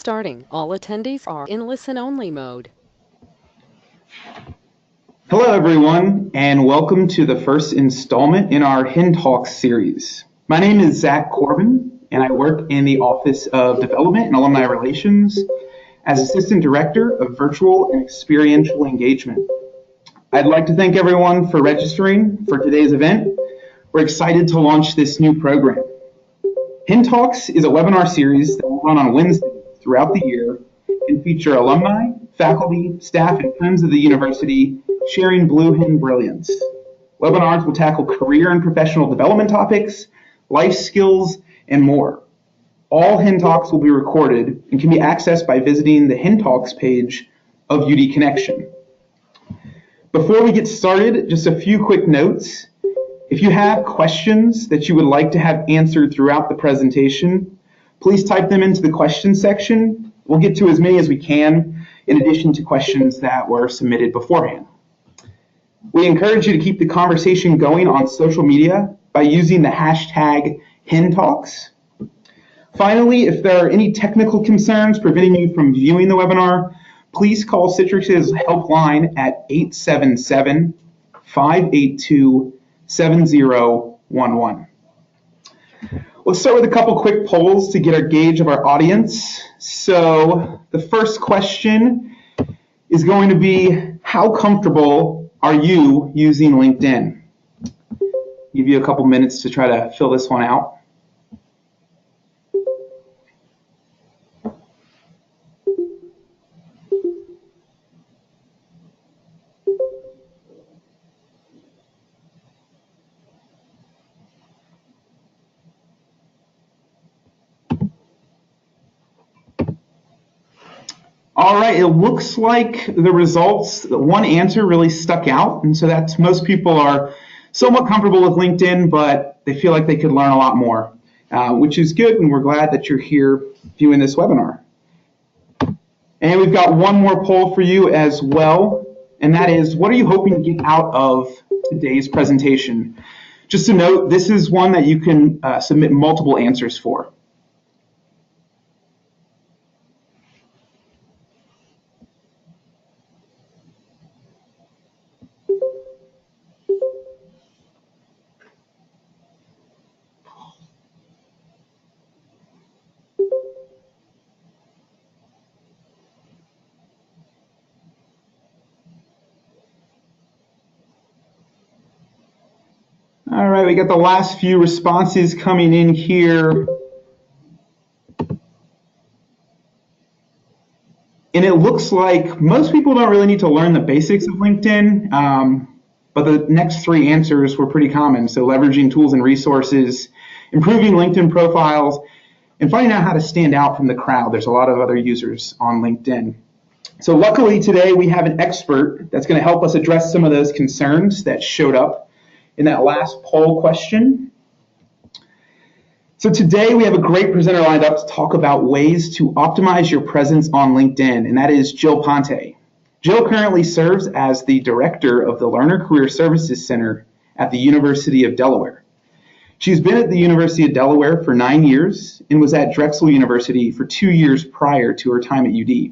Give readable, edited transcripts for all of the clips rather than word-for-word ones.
starting. All attendees are in listen-only mode. Hello, everyone, and welcome to the first installment in our Hen Talks series. My name is Zach Corbin, and I work in the Office of Development and Alumni Relations as Assistant Director of Virtual and Experiential Engagement. I'd like to thank everyone for registering for today's event. We're excited to launch this new program. Hen Talks is a webinar series that will run on Wednesdays throughout the year and feature alumni, faculty, staff, and friends of the university sharing Blue Hen brilliance. Webinars will tackle career and professional development topics, life skills, and more. All Hen Talks will be recorded and can be accessed by visiting the Hen Talks page of UD Connection. Before we get started, just a few quick notes. If you have questions that you would like to have answered throughout the presentation, please type them into the questions section. We'll get to as many as we can, in addition to questions that were submitted beforehand. We encourage you to keep the conversation going on social media by using the hashtag HenTalks. Finally, if there are any technical concerns preventing you from viewing the webinar, please call Citrix's helpline at 877-582-7011. Let's start with a couple quick polls to get a gauge of our audience. So the first question is going to be, how comfortable are you using LinkedIn? Give you a couple minutes to try to fill this one out. All right, it looks like the results, one answer really stuck out, and so that's most people are somewhat comfortable with LinkedIn, but they feel like they could learn a lot more, which is good, and we're glad that you're here viewing this webinar. And we've got one more poll for you as well, and that is, what are you hoping to get out of today's presentation? Just to note, this is one that you can submit multiple answers for. All right, we got the last few responses coming in here. And it looks like most people don't really need to learn the basics of LinkedIn, but the next three answers were pretty common. So leveraging tools and resources, improving LinkedIn profiles, and finding out how to stand out from the crowd. There's a lot of other users on LinkedIn. So luckily today we have an expert that's going to help us address some of those concerns that showed up in that last poll question. So today we have a great presenter lined up to talk about ways to optimize your presence on LinkedIn, and that is Jill Ponte. Jill currently serves as the director of the Learner Career Services Center at the University of Delaware. She's been at the University of Delaware for 9 years and was at Drexel University for 2 years prior to her time at UD.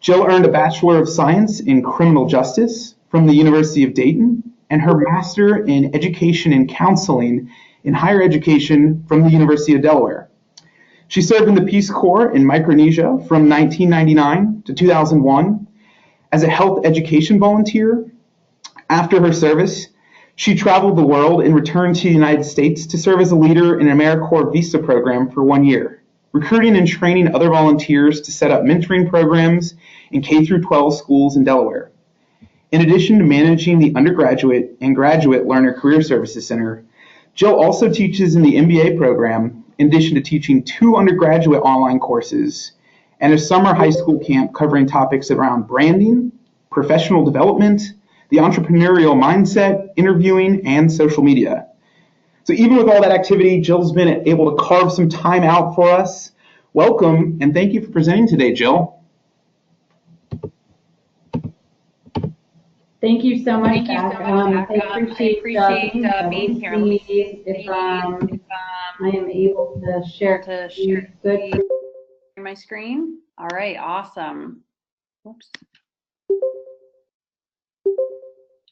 Jill earned a Bachelor of Science in Criminal Justice from the University of Dayton and her Master in Education and Counseling in Higher Education from the University of Delaware. She served in the Peace Corps in Micronesia from 1999 to 2001 as a health education volunteer. After her service, she traveled the world and returned to the United States to serve as a leader in an AmeriCorps Visa program for 1 year, recruiting and training other volunteers to set up mentoring programs in K-12 schools in Delaware. In addition to managing the undergraduate and graduate Learner Career Services Center, Jill also teaches in the MBA program, in addition to teaching 2 undergraduate online courses and a summer high school camp covering topics around branding, professional development, the entrepreneurial mindset, interviewing, and social media. So even with all that activity, Jill's been able to carve some time out for us. Welcome, and thank you for presenting today, Jill. Thank you so much, Zach. I appreciate being here. Let me see if I am able to share good my screen? All right, awesome. Oops.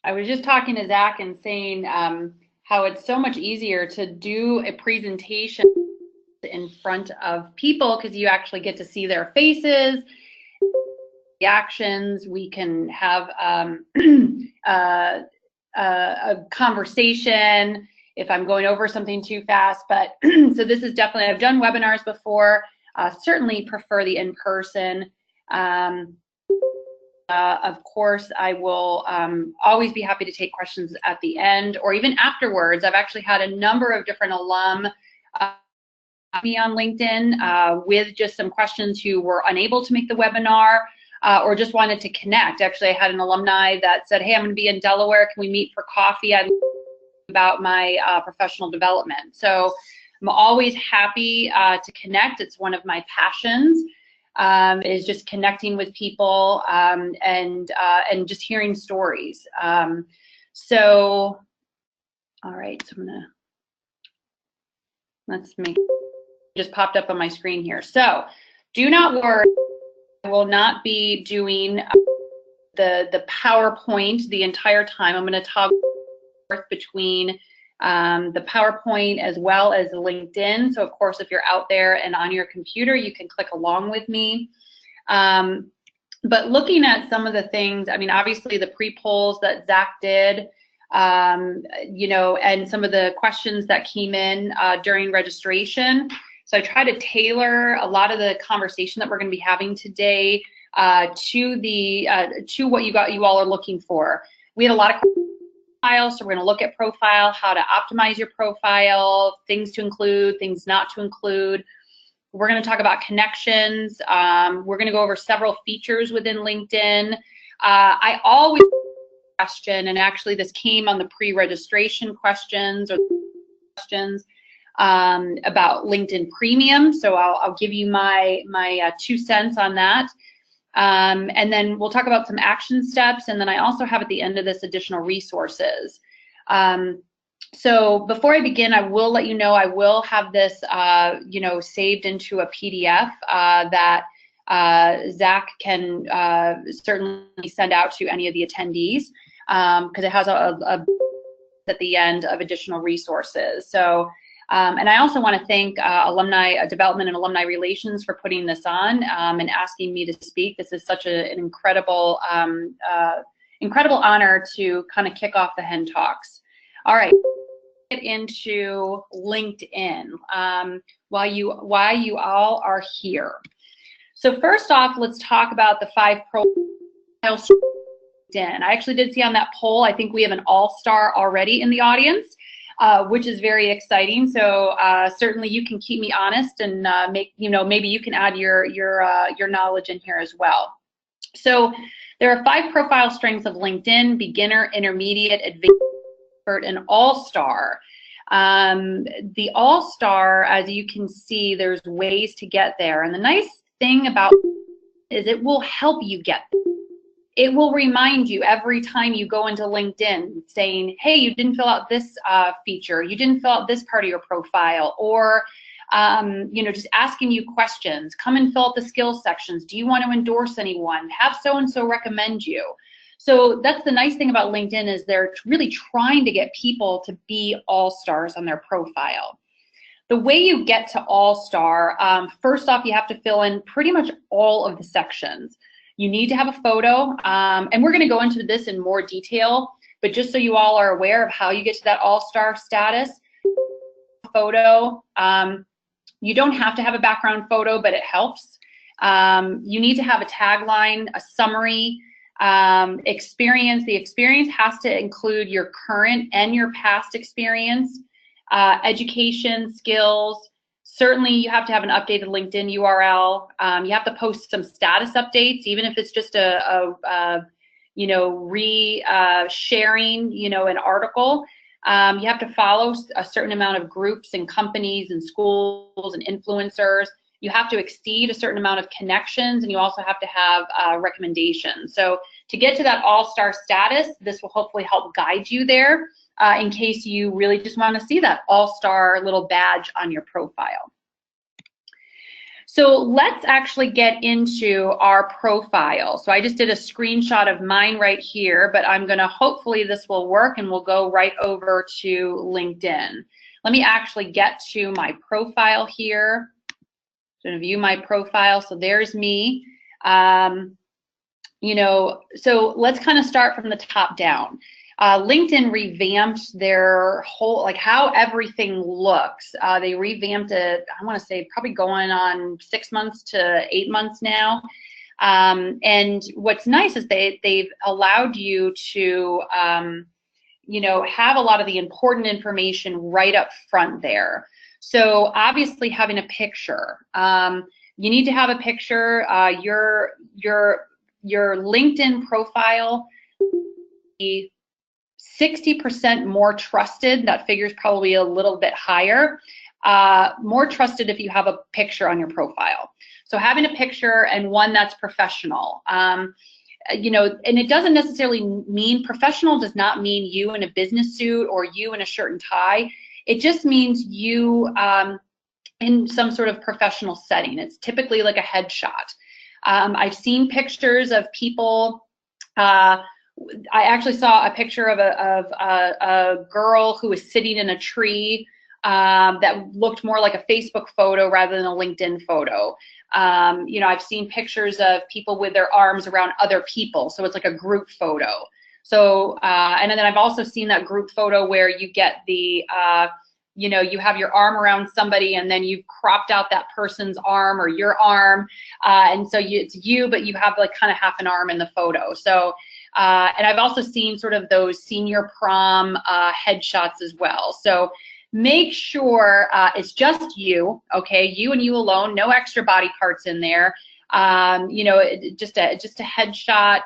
I was just talking to Zach and saying how it's so much easier to do a presentation in front of people because you actually get to see their faces, reactions. We can have a conversation if I'm going over something too fast. But so this is definitely, I've done webinars before, certainly prefer the in-person. Of course, I will always be happy to take questions at the end or even afterwards. I've actually had a number of different alum me on LinkedIn with just some questions who were unable to make the webinar or just wanted to connect. Actually, I had an alumni that said, hey, I'm going to be in Delaware. Can we meet for coffee? I'd about my professional development. So I'm always happy to connect. It's one of my passions. Is just connecting with people and just hearing stories. So, all right, so I'm gonna, let's make, just popped up on my screen here. So do not worry, I will not be doing the PowerPoint the entire time. I'm gonna toggle between the PowerPoint as well as LinkedIn. So of course, if you're out there and on your computer, you can click along with me. But looking at some of the things, I mean, obviously the pre-polls that Zach did, you know, and some of the questions that came in during registration. So I try to tailor a lot of the conversation that we're going to be having today to what you all are looking for. We had a lot of profiles, so we're going to look at profile, how to optimize your profile, things to include, things not to include. We're going to talk about connections. We're going to go over several features within LinkedIn. I always question, and actually this came on the pre-registration questions or questions about LinkedIn Premium. So I'll give you my 2 cents on that. And then we'll talk about some action steps. And then I also have at the end of this additional resources. So before I begin, I will let you know I will have this, you know, saved into a PDF that Zach can certainly send out to any of the attendees because it has a at the end of additional resources. So. And I also want to thank Alumni Development and Alumni Relations for putting this on and asking me to speak. This is such an incredible, incredible honor to kind of kick off the Hen Talks. All right, get into LinkedIn while you all are here. So first off, let's talk about the 5 profiles. I actually did see on that poll, I think we have an all-star already in the audience. Which is very exciting. So certainly you can keep me honest and make, you know, maybe you can add your knowledge in here as well. So there are 5 profile strengths of LinkedIn: beginner, intermediate, advanced, expert, and all-star. The all-star, as you can see, there's ways to get there. And the nice thing about it is it will help you get there. It will remind you every time you go into LinkedIn saying, hey, you didn't fill out this feature, you didn't fill out this part of your profile, or you know, just asking you questions. Come and fill out the skills sections. Do you want to endorse anyone? Have so-and-so recommend you. So that's the nice thing about LinkedIn is they're really trying to get people to be all-stars on their profile. The way you get to all-star, first off, you have to fill in pretty much all of the sections. You need to have a photo, and we're going to go into this in more detail, but just so you all are aware of how you get to that all-star status. Photo, you don't have to have a background photo, but it helps. You need to have a tagline, a summary, experience. The experience has to include your current and your past experience, education, skills. Certainly, you have to have an updated LinkedIn URL. You have to post some status updates, even if it's just you know, sharing, you know, an article. You have to follow a certain amount of groups and companies and schools and influencers. You have to exceed a certain amount of connections, and you also have to have recommendations. So to get to that all-star status, this will hopefully help guide you there. In case you really just want to see that all-star little badge on your profile. So let's actually get into our profile. So I just did a screenshot of mine right here, but I'm gonna, hopefully this will work and we'll go right over to LinkedIn. Let me actually get to my profile here. I'm gonna view my profile, so there's me. You know, so let's kind of start from the top down. LinkedIn revamped their whole, like how everything looks. They revamped it, I want to say probably going on 6 months to 8 months now. And what's nice is they've allowed you to, you know, have a lot of the important information right up front there. So obviously having a picture, you need to have a picture. Your LinkedIn profile, 60% more trusted. That figure is probably a little bit higher. More trusted if you have a picture on your profile. So having a picture and one that's professional. You know, and it doesn't necessarily mean, professional does not mean you in a business suit or you in a shirt and tie. It just means you in some sort of professional setting. It's typically like a headshot. I've seen pictures of people. I actually saw a picture of a girl who was sitting in a tree that looked more like a Facebook photo rather than a LinkedIn photo. You know, I've seen pictures of people with their arms around other people, so it's like a group photo. So, and then I've also seen that group photo where you get the, you know, you have your arm around somebody and then you've cropped out that person's arm or your arm, and so it's you, but you have like kind of half an arm in the photo. So, and I've also seen sort of those senior prom headshots as well. So make sure it's just you, okay? You and you alone, no extra body parts in there. You know, just a headshot,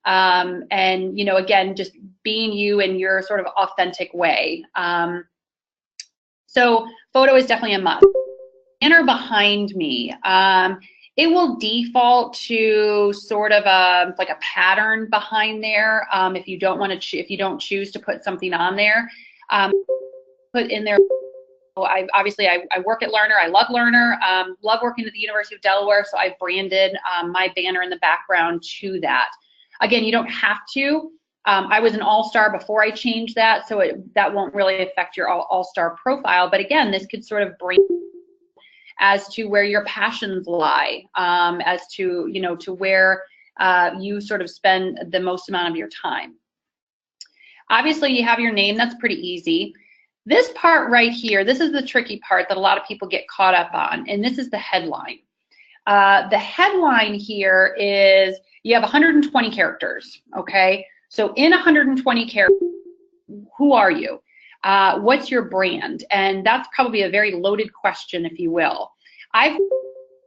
and you know, again, just being you in your sort of authentic way. So photo is definitely a must. Banner behind me. It will default to sort of like a pattern behind there. If you don't want to, if you don't choose to put something on there, put in there. Obviously I work at Learner. I love Learner. Love working at the University of Delaware. So I branded my banner in the background to that. Again, you don't have to. I was an AllStar before I changed that, so that won't really affect your AllStar profile. But again, this could sort of bring as to where your passions lie, as to, you know, to where you sort of spend the most amount of your time. Obviously, you have your name. That's pretty easy. This part right here, this is the tricky part that a lot of people get caught up on, and this is the headline. The headline here is, you have 120 characters, okay? So in 120 characters, who are you? What's your brand? And that's probably a very loaded question, if you will. I've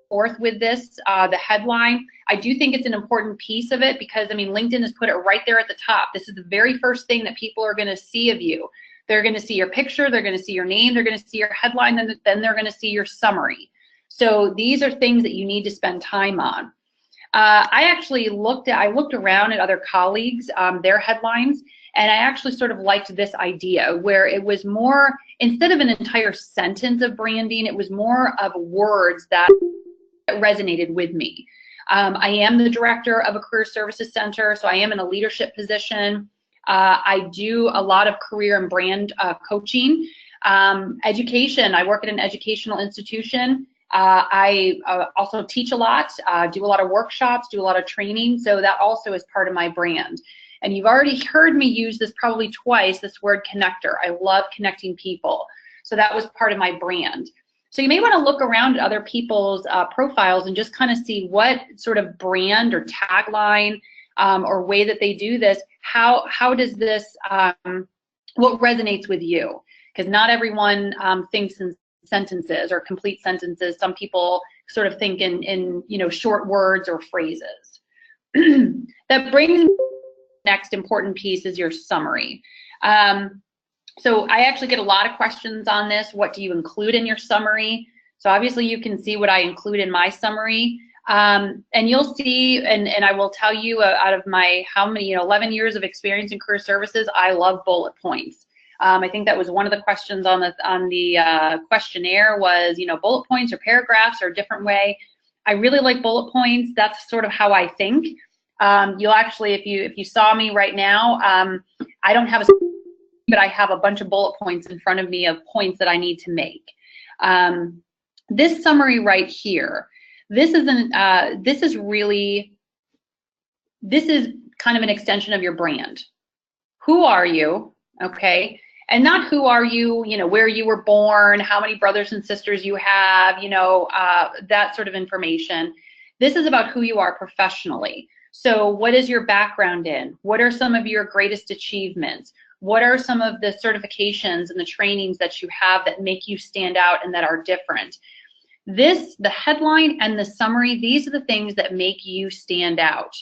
forth with this, the headline. I do think it's an important piece of it because, I mean, LinkedIn has put it right there at the top. This is the very first thing that people are going to see of you. They're going to see your picture, they're going to see your name, they're going to see your headline, and then they're going to see your summary. So these are things that you need to spend time on. I actually looked around at other colleagues, their headlines, and I actually sort of liked this idea where it was more, instead of an entire sentence of branding, it was more of words that resonated with me. I am the director of a career services center, so I am in a leadership position. I do a lot of career and brand coaching. Education, I work at an educational institution. I also teach a lot, do a lot of workshops, do a lot of training, so that also is part of my brand. And you've already heard me use this probably twice, this word connector. I love connecting people. So that was part of my brand. So you may want to look around at other people's profiles and just kind of see what sort of brand or tagline or way that they do this, how does this, what resonates with you? Because not everyone thinks in sentences or complete sentences. Some people sort of think in you know, short words or phrases. That brings me to the next important piece is your summary. So I actually get a lot of questions on this. What do you include in your summary? So obviously you can see what I include in my summary. And you'll see, and I will tell you out of my, how many, 11 years of experience in career services, I love bullet points. I think that was one of the questions on the questionnaire was, you know, bullet points or paragraphs or a different way. I really like bullet points. That's sort of how I think. You'll actually, if you saw me right now, I don't have a, but I have a bunch of bullet points in front of me of points that I need to make. This summary right here, this is kind of an extension of your brand. Who are you? Okay. And not who are you, you know, where you were born, how many brothers and sisters you have, you know, that sort of information. This is about who you are professionally. So what is your background in? What are some of your greatest achievements? What are some of the certifications and the trainings that you have that make you stand out and that are different? The headline and the summary, these are the things that make you stand out.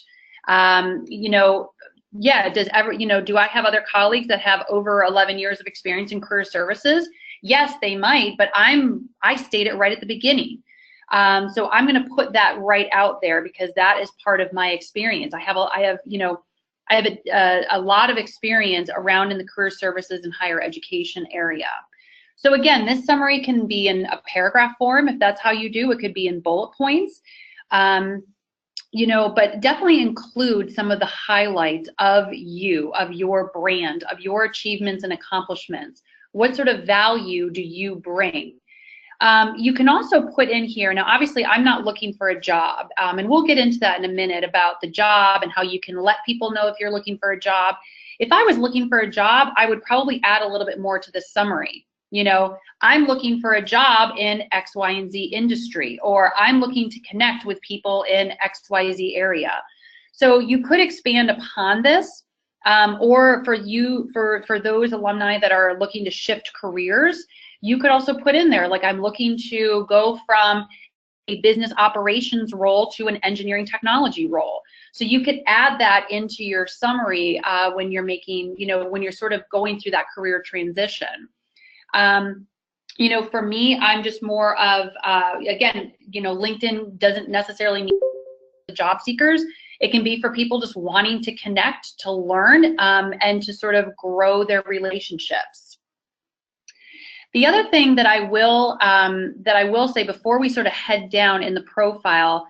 You know, yeah, do I have other colleagues that have over 11 years of experience in career services? Yes, they might, but I state it right at the beginning. So I'm going to put that right out there because that is part of my experience. I have a lot of experience around in the career services and higher education area. So again, this summary can be in a paragraph form if that's how you do. It could be in bullet points. You know, but definitely include some of the highlights of you, of your brand, of your achievements and accomplishments. What sort of value do you bring? You can also put in here, now obviously I'm not looking for a job, and we'll get into that in a minute about the job and how you can let people know if you're looking for a job. If I was looking for a job, I would probably add a little bit more to the summary. You know, I'm looking for a job in X, Y, and Z industry, or I'm looking to connect with people in X, Y, Z area. So you could expand upon this, or for those alumni that are looking to shift careers, you could also put in there, like, I'm looking to go from a business operations role to an engineering technology role. So you could add that into your summary when you're making, you know, when you're sort of going through that career transition. You know, for me, I'm just more of, again, you know, LinkedIn doesn't necessarily mean job seekers. It can be for people just wanting to connect, to learn, and to sort of grow their relationships. The other thing that I will say before we sort of head down in the profile,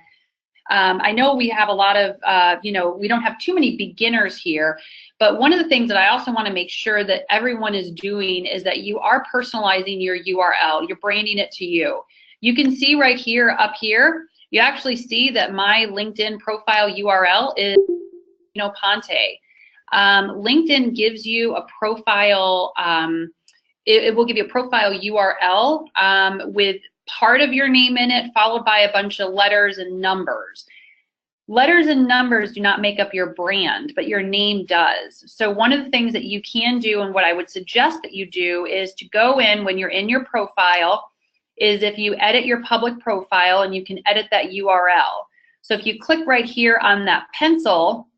I know we have a lot of, you know, we don't have too many beginners here, but one of the things that I also want to make sure that everyone is doing is that you are personalizing your URL. You're branding it to you. You can see right here, up here, you actually see that my LinkedIn profile URL is, you know, Ponte. LinkedIn gives you a profile, it will give you a profile URL with part of your name in it, followed by a bunch of letters and numbers. Letters and numbers do not make up your brand, but your name does. So one of the things that you can do, and what I would suggest that you do, is to go in when you're in your profile, is if you edit your public profile, and you can edit that URL. So if you click right here on that pencil,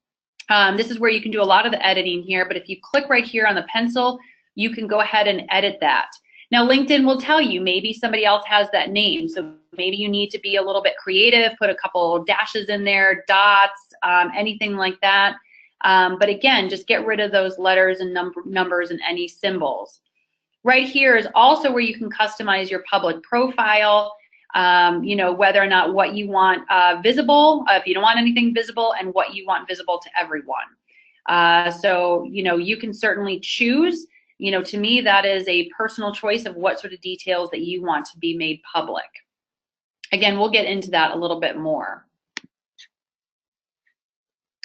this is where you can do a lot of the editing here, but if you click right here on the pencil, you can go ahead and edit that. Now, LinkedIn will tell you maybe somebody else has that name, so maybe you need to be a little bit creative, put a couple dashes in there, dots, anything like that. But again, just get rid of those letters and numbers and any symbols. Right here is also where you can customize your public profile, you know, whether or not what you want visible, if you don't want anything visible, and what you want visible to everyone. So, you know, you can certainly choose. You know, to me, that is a personal choice of what sort of details that you want to be made public. Again, we'll get into that a little bit more.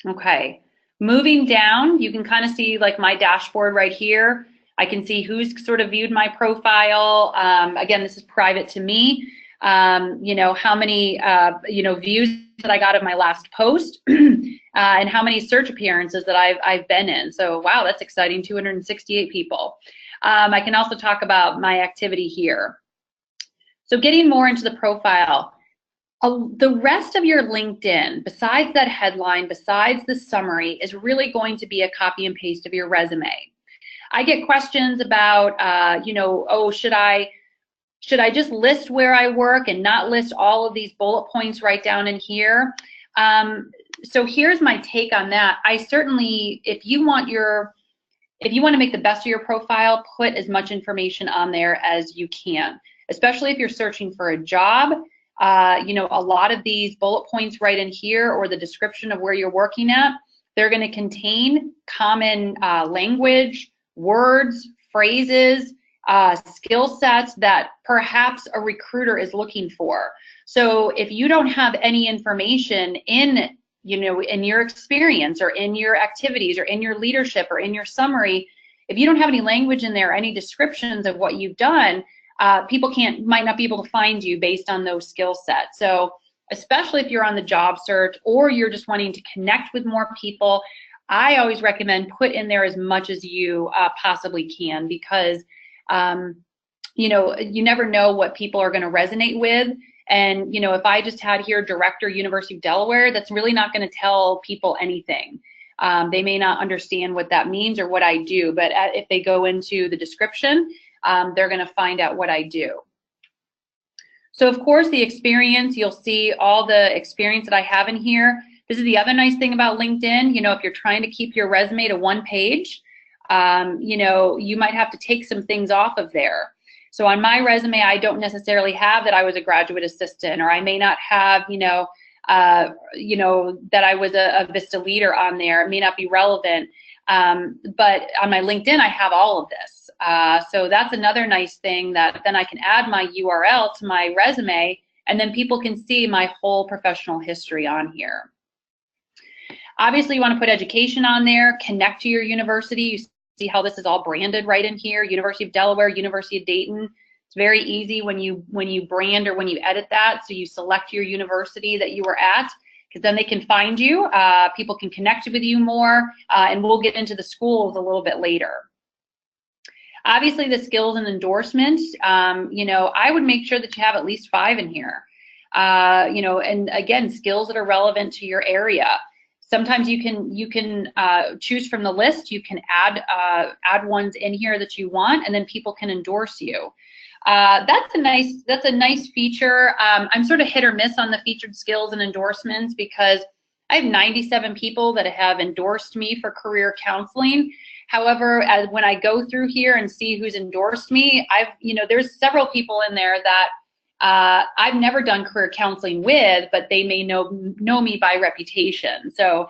Okay, moving down, you can kind of see like my dashboard right here. I can see who's sort of viewed my profile. Again, this is private to me. You know, how many, you know, views that I got of my last post and how many search appearances that I've been in. So, wow, that's exciting, 268 people. I can also talk about my activity here. So getting more into the profile, the rest of your LinkedIn, besides that headline, besides the summary, is really going to be a copy and paste of your resume. I get questions about, you know, oh, should I just list where I work and not list all of these bullet points right down in here? So here's my take on that. I certainly, if you want your if you want to make the best of your profile, put as much information on there as you can, especially if you're searching for a job. You know, a lot of these bullet points right in here, or the description of where you're working at, they're going to contain common language, words, phrases, skill sets that perhaps a recruiter is looking for. So if you don't have any information in, you know, in your experience or in your activities or in your leadership or in your summary, if you don't have any language in there, any descriptions of what you've done, people might not be able to find you based on those skill sets. So especially if you're on the job search or you're just wanting to connect with more people, I always recommend put in there as much as you possibly can, because you know, you never know what people are going to resonate with. And, you know, if I just had here Director, University of Delaware, that's really not going to tell people anything. They may not understand what that means or what I do, but if they go into the description, they're going to find out what I do. So of course, the experience, you'll see all the experience that I have in here. This is the other nice thing about LinkedIn. You know, if you're trying to keep your resume to one page, you know, you might have to take some things off of there. So on my resume, I don't necessarily have that I was a graduate assistant, or I may not have, you know, that I was a Vista leader on there. It may not be relevant. But on my LinkedIn, I have all of this. So that's another nice thing, that then I can add my URL to my resume, and then people can see my whole professional history on here. Obviously, you want to put education on there, connect to your university. You see how this is all branded right in here: University of Delaware, University of Dayton. It's very easy when you brand or when you edit that. So you select your university that you were at, because then they can find you. People can connect with you more, and we'll get into the schools a little bit later. Obviously, the skills and endorsements, you know, I would make sure that you have at least 5 in here. You know, and again, skills that are relevant to your area. Sometimes you can choose from the list. You can add ones in here that you want, and then people can endorse you. That's a nice feature. I'm sort of hit or miss on the featured skills and endorsements, because I have 97 people that have endorsed me for career counseling. However, when I go through here and see who's endorsed me, there's several people in there that I've never done career counseling with, but they may know me by reputation. So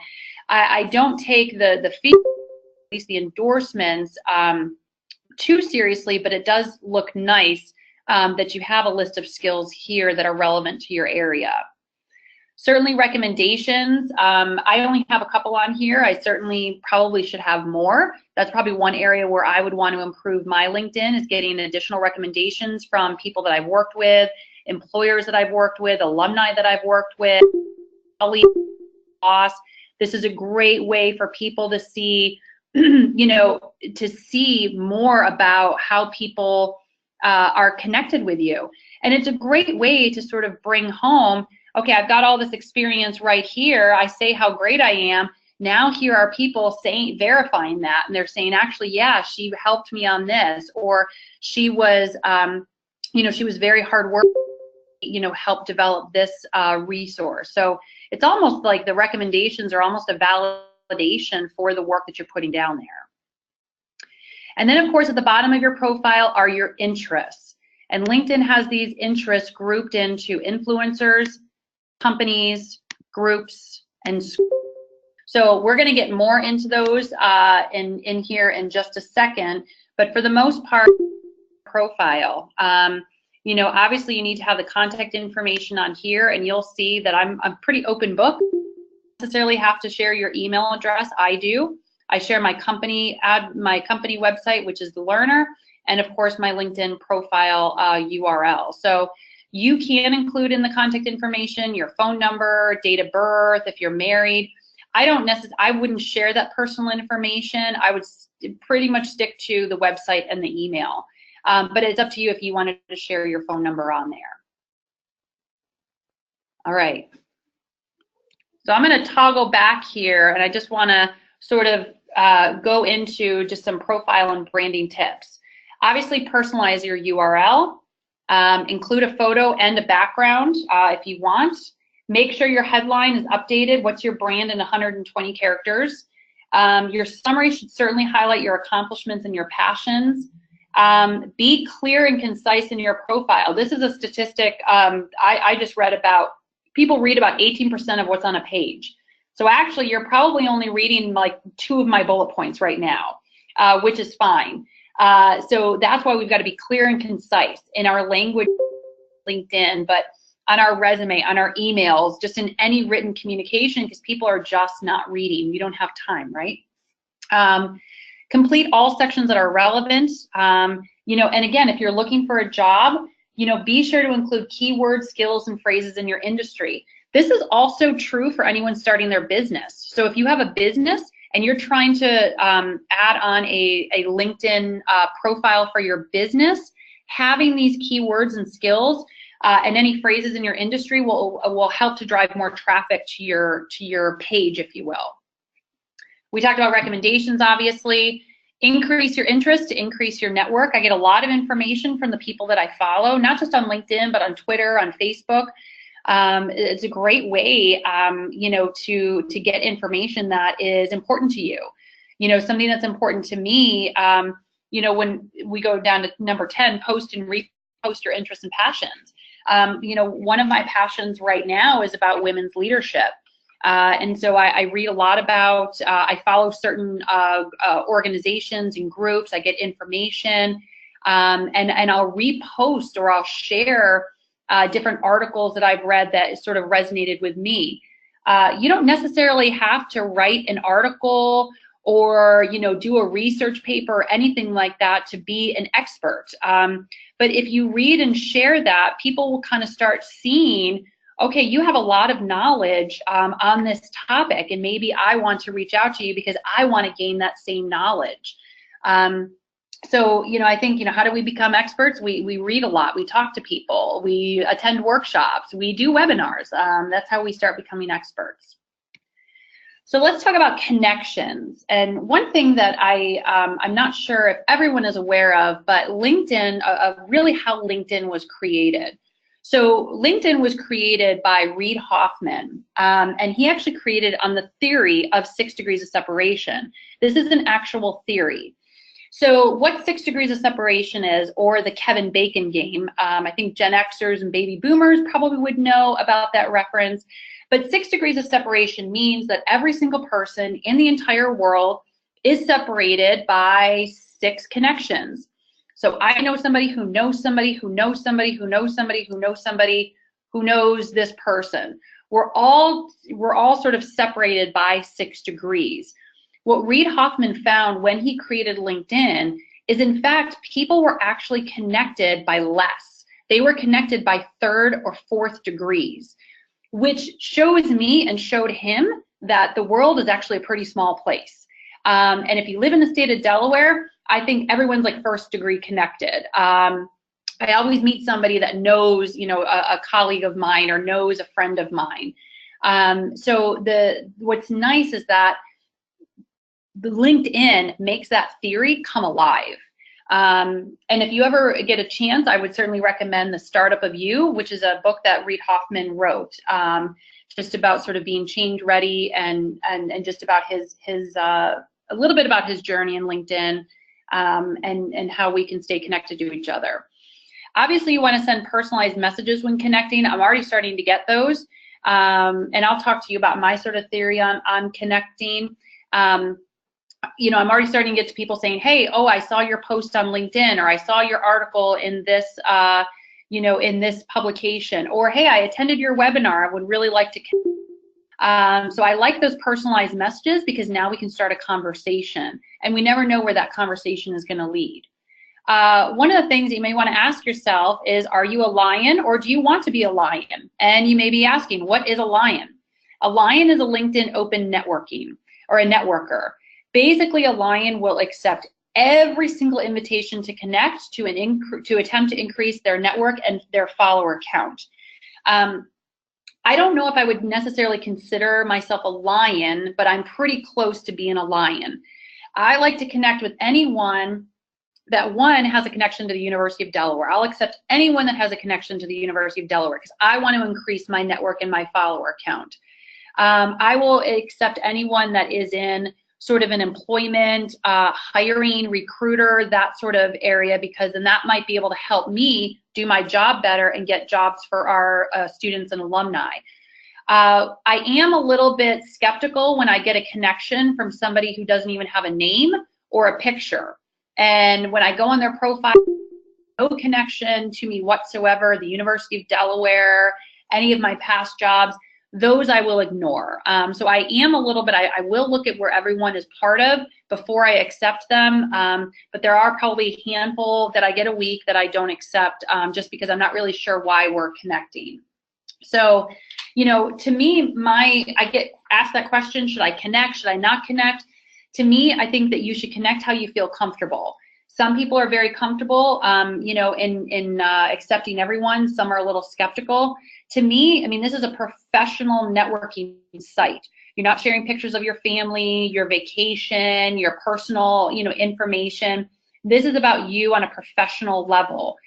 I don't take the fee, at least the endorsements, too seriously, but it does look nice that you have a list of skills here that are relevant to your area. Certainly recommendations, I only have a couple on here. I certainly probably should have more. That's probably one area where I would want to improve my LinkedIn, is getting additional recommendations from people that I've worked with, employers that I've worked with, alumni that I've worked with, colleagues, boss. This is a great way for people to see, to see more about how people are connected with you. And it's a great way to sort of bring home, okay, I've got all this experience right here. I say how great I am. Now here are people verifying that, and they're saying, actually, yeah, she helped me on this, or she was, she was very hard work, helped develop this resource. So it's almost like the recommendations are almost a validation for the work that you're putting down there. And then, of course, at the bottom of your profile are your interests. And LinkedIn has these interests grouped into influencers, companies, groups, and schools. So we're going to get more into those in here in just a second. But for the most part, profile, obviously you need to have the contact information on here, and you'll see that I'm pretty open book. You don't necessarily have to share your email address. I do. I share my company website, which is the Learner, and of course my LinkedIn profile URL. So you can include in the contact information your phone number, date of birth, if you're married. I wouldn't share that personal information. I would pretty much stick to the website and the email. But it's up to you if you wanted to share your phone number on there. All right. So I'm going to toggle back here, and I just want to sort of go into just some profile and branding tips. Obviously, personalize your URL. Include a photo and a background if you want. Make sure your headline is updated. What's your brand in 120 characters? Your summary should certainly highlight your accomplishments and your passions. Be clear and concise in your profile. This is a statistic I just read about. People read about 18% of what's on a page. So actually, you're probably only reading like 2 of my bullet points right now, which is fine. So that's why we've got to be clear and concise in our language, LinkedIn, but on our resume, on our emails, just in any written communication, because people are just not reading. We don't have time, right? Complete all sections that are relevant. You know, and again, if you're looking for a job, you know, be sure to include keywords, skills, and phrases in your industry. This is also true for anyone starting their business. So if you have a business and you're trying to add on a LinkedIn profile for your business, having these keywords and skills and any phrases in your industry will help to drive more traffic to your page, if you will. We talked about recommendations, obviously. Increase your interest to increase your network. I get a lot of information from the people that I follow, not just on LinkedIn, but on Twitter, on Facebook. It's a great way, you know, to get information that is important to you. You know, something that's important to me, you know, when we go down to number 10, post and repost your interests and passions. You know, one of my passions right now is about women's leadership. And so I read a lot about, I follow certain organizations and groups. I get information, and I'll repost or I'll share different articles that I've read that sort of resonated with me. You don't necessarily have to write an article or, you know, do a research paper or anything like that to be an expert. But if you read and share that, people will kind of start seeing, okay, you have a lot of knowledge on this topic, and maybe I want to reach out to you because I want to gain that same knowledge. So, you know, I think, you know, how do we become experts? We read a lot, we talk to people, we attend workshops, we do webinars. That's how we start becoming experts. So let's talk about connections. And one thing that I'm not sure if everyone is aware of, but LinkedIn, really how LinkedIn was created. So LinkedIn was created by Reid Hoffman, and he actually created on the theory of 6 degrees of separation. This is an actual theory. So what 6 degrees of separation is, or the Kevin Bacon game, I think Gen Xers and baby boomers probably would know about that reference, but 6 degrees of separation means that every single person in the entire world is separated by 6 connections. So I know somebody who knows somebody who knows somebody who knows somebody who knows somebody who knows this person. We're all sort of separated by 6 degrees. What Reid Hoffman found when he created LinkedIn is, in fact, people were actually connected by less. They were connected by 3rd or 4th degrees, which shows me and showed him that the world is actually a pretty small place. And if you live in the state of Delaware, I think everyone's like 1st degree connected. I always meet somebody that knows, you know, a colleague of mine or knows a friend of mine. So what's nice is that the LinkedIn makes that theory come alive. And if you ever get a chance, I would certainly recommend The Startup of You, which is a book that Reid Hoffman wrote, just about sort of being change ready and just about his a little bit about his journey in LinkedIn, and how we can stay connected to each other. Obviously, you want to send personalized messages when connecting. I'm already starting to get those, and I'll talk to you about my sort of theory on connecting. You know, I'm already starting to get to people saying, hey, oh, I saw your post on LinkedIn, or I saw your article in this, you know, in this publication, or hey, I attended your webinar, I would really like to connect. So I like those personalized messages because now we can start a conversation, and we never know where that conversation is going to lead. One of the things you may want to ask yourself is, are you a lion or do you want to be a lion? And you may be asking, what is a lion? A lion is a LinkedIn open networking, or a networker. Basically, a lion will accept every single invitation to connect to attempt to increase their network and their follower count. I don't know if I would necessarily consider myself a lion, but I'm pretty close to being a lion. I like to connect with anyone that, one, has a connection to the University of Delaware. I'll accept anyone that has a connection to the University of Delaware because I want to increase my network and my follower count. I will accept anyone that is in sort of an employment, hiring, recruiter, that sort of area, because then that might be able to help me do my job better and get jobs for our students and alumni. I am a little bit skeptical when I get a connection from somebody who doesn't even have a name or a picture. And when I go on their profile, no connection to me whatsoever, the University of Delaware, any of my past jobs, those I will ignore. So I am a little bit, I will look at where everyone is part of before I accept them. But there are probably a handful that I get a week that I don't accept just because I'm not really sure why we're connecting. So, you know, to me, I get asked that question, should I connect, should I not connect? To me, I think that you should connect how you feel comfortable. Some people are very comfortable, you know, in accepting everyone. Some are a little skeptical. To me, I mean, this is a professional networking site. You're not sharing pictures of your family, your vacation, your personal, you know, information. This is about you on a professional level.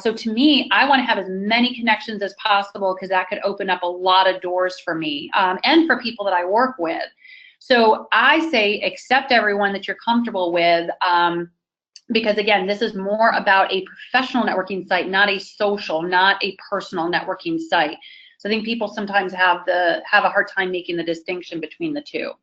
So to me, I want to have as many connections as possible because that could open up a lot of doors for me and for people that I work with. So I say accept everyone that you're comfortable with. Because again, this is more about a professional networking site, not a social, not a personal networking site. So I think people sometimes have a hard time making the distinction between the two.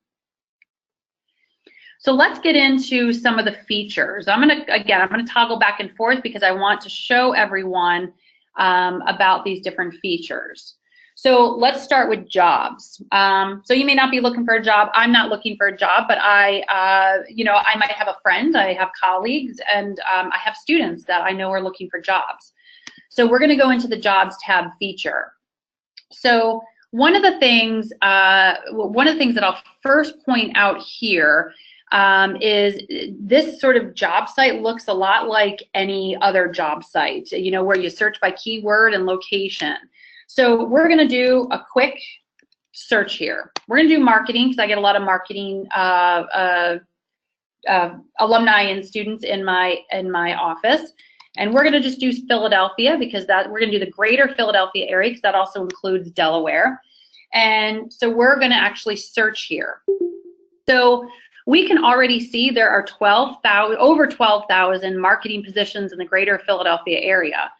So let's get into some of the features. I'm gonna toggle back and forth because I want to show everyone about these different features. So let's start with jobs. So you may not be looking for a job. I'm not looking for a job, but you know, I might have a friend, I have colleagues, and I have students that I know are looking for jobs. So we're going to go into the jobs tab feature. So one of the things that I'll first point out here is this sort of job site looks a lot like any other job site, you know, where you search by keyword and location. So we're going to do a quick search here. We're going to do marketing because I get a lot of marketing alumni and students in my office. And we're going to just do Philadelphia because we're going to do the greater Philadelphia area because that also includes Delaware. And so we're going to actually search here. So we can already see there are over 12,000 marketing positions in the greater Philadelphia area.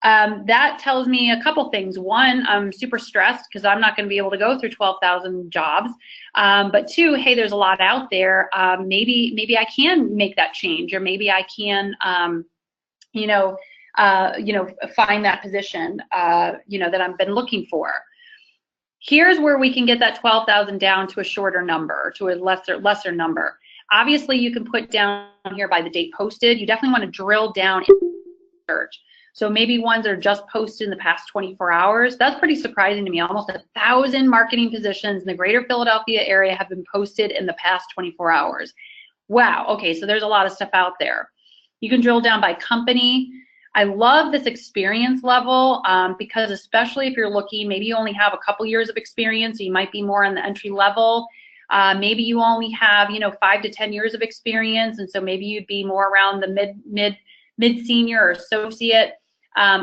That tells me a couple things. One, I'm super stressed because I'm not going to be able to go through 12,000 jobs. But two, hey, there's a lot out there. Maybe I can make that change, or maybe I can, find that position, that I've been looking for. Here's where we can get that 12,000 down to a shorter number, to a lesser number. Obviously, you can put down here by the date posted. You definitely want to drill down in search. So maybe ones that are just posted in the past 24 hours. That's pretty surprising to me. Almost 1,000 marketing positions in the greater Philadelphia area have been posted in the past 24 hours. Wow, okay, so there's a lot of stuff out there. You can drill down by company. I love this experience level because especially if you're looking, maybe you only have a couple years of experience, so you might be more on the entry level. Maybe you only have, 5 to 10 years of experience, and so maybe you'd be more around the mid-senior or associate.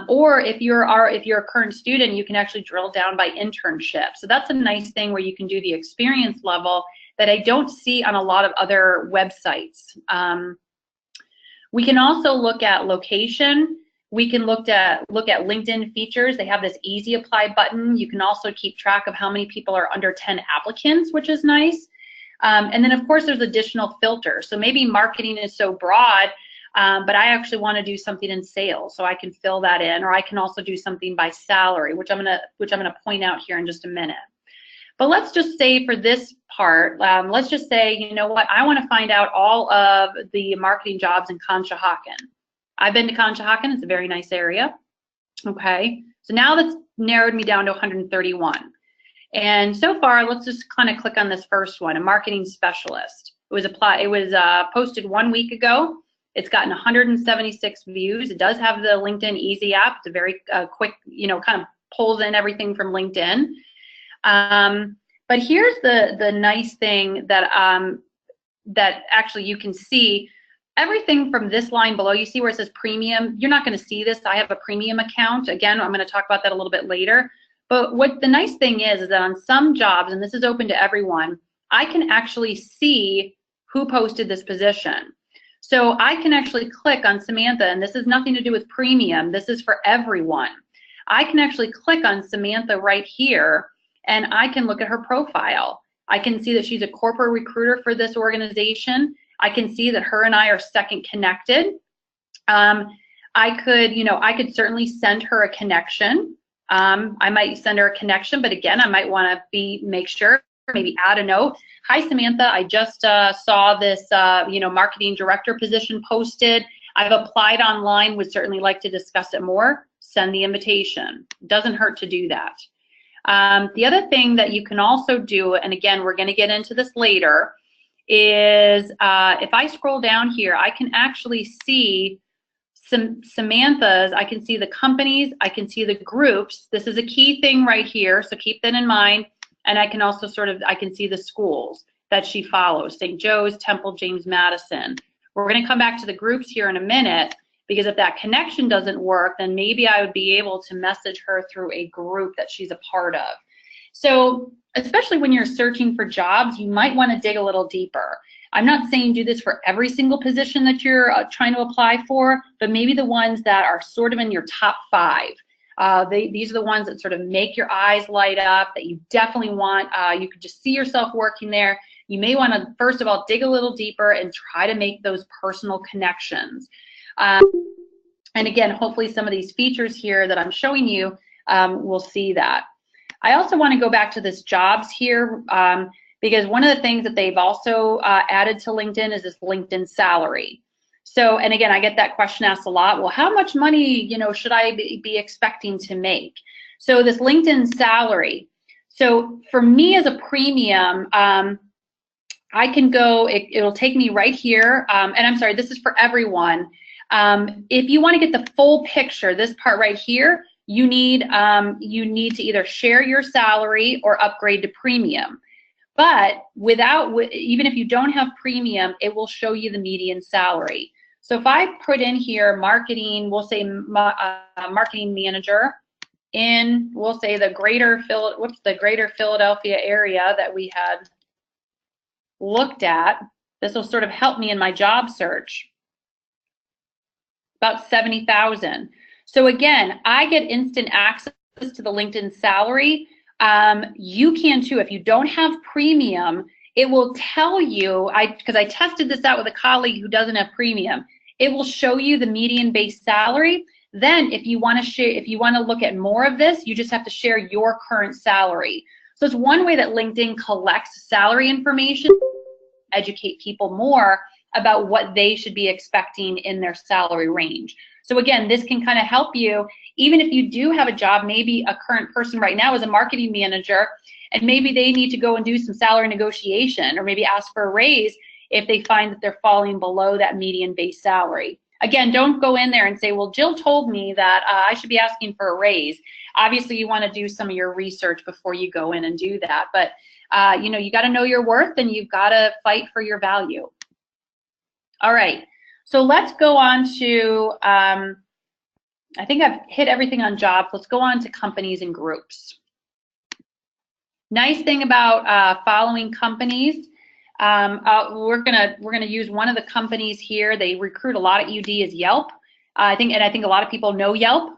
Or if you're a current student, you can actually drill down by internship. So that's a nice thing where you can do the experience level that I don't see on a lot of other websites. We can also look at location. We can look at LinkedIn features. They have this easy apply button. You can also keep track of how many people are under 10 applicants, which is nice. And then of course there's additional filters. So maybe marketing is so broad, but I actually want to do something in sales, so I can fill that in, or I can also do something by salary, which I'm gonna point out here in just a minute. But let's just say for this part, let's just say, you know what, I want to find out all of the marketing jobs in Conshohocken. I've been to Conshohocken, it's a very nice area. Okay, so now that's narrowed me down to 131. And so far, let's just kind of click on this first one, a marketing specialist. It was posted 1 week ago. It's gotten 176 views. It does have the LinkedIn Easy app. It's a very quick, kind of pulls in everything from LinkedIn. But here's the nice thing that actually you can see everything from this line below. You see where it says premium. You're not going to see this. I have a premium account. Again, I'm going to talk about that a little bit later. But what the nice thing is that on some jobs, and this is open to everyone, I can actually see who posted this position. So I can actually click on Samantha, and this has nothing to do with premium. This is for everyone. I can actually click on Samantha right here, and I can look at her profile. I can see that she's a corporate recruiter for this organization. I can see that her and I are second connected. I could certainly send her a connection. I might send her a connection, but again, I might want to make sure, maybe add a note. Hi, Samantha, I just saw this, marketing director position posted. I've applied online, would certainly like to discuss it more. Send the invitation. Doesn't hurt to do that. The other thing that you can also do, and again, we're going to get into this later, is if I scroll down here, I can actually see Samantha's, I can see the companies, I can see the groups. This is a key thing right here, so keep that in mind. And I can also I can see the schools that she follows, St. Joe's, Temple, James Madison. We're going to come back to the groups here in a minute, because if that connection doesn't work, then maybe I would be able to message her through a group that she's a part of. So especially when you're searching for jobs, you might want to dig a little deeper. I'm not saying do this for every single position that you're trying to apply for, but maybe the ones that are sort of in your top 5. These are the ones that sort of make your eyes light up, that you definitely want. You could just see yourself working there. You may want to, first of all, dig a little deeper and try to make those personal connections. And again, hopefully some of these features here that I'm showing you will see that. I also want to go back to this jobs here, because one of the things that they've also added to LinkedIn is this LinkedIn salary. So, and again, I get that question asked a lot. Well, how much money, should I be expecting to make? So this LinkedIn salary. So for me as a premium, I can go, it'll take me right here. And I'm sorry, this is for everyone. If you want to get the full picture, this part right here, you need to either share your salary or upgrade to premium. But even if you don't have premium, it will show you the median salary. So if I put in here marketing, we'll say marketing manager in, we'll say the greater Philadelphia area that we had looked at. This will sort of help me in my job search. About 70,000. So again, I get instant access to the LinkedIn salary. You can too. If you don't have premium, it will tell you, because I tested this out with a colleague who doesn't have premium, it will show you the median base salary. Then if you want to look at more of this, you just have to share your current salary. So it's one way that LinkedIn collects salary information, educate people more about what they should be expecting in their salary range. So again, this can kind of help you, even if you do have a job, maybe a current person right now is a marketing manager, and maybe they need to go and do some salary negotiation, or maybe ask for a raise if they find that they're falling below that median base salary. Again, don't go in there and say, well, Jill told me that I should be asking for a raise. Obviously, you want to do some of your research before you go in and do that. But you got to know your worth, and you've got to fight for your value. All right, so let's go on to, I think I've hit everything on jobs. Let's go on to companies and groups. Nice thing about following companies, we're gonna use one of the companies here. They recruit a lot at UD is Yelp. I think a lot of people know Yelp.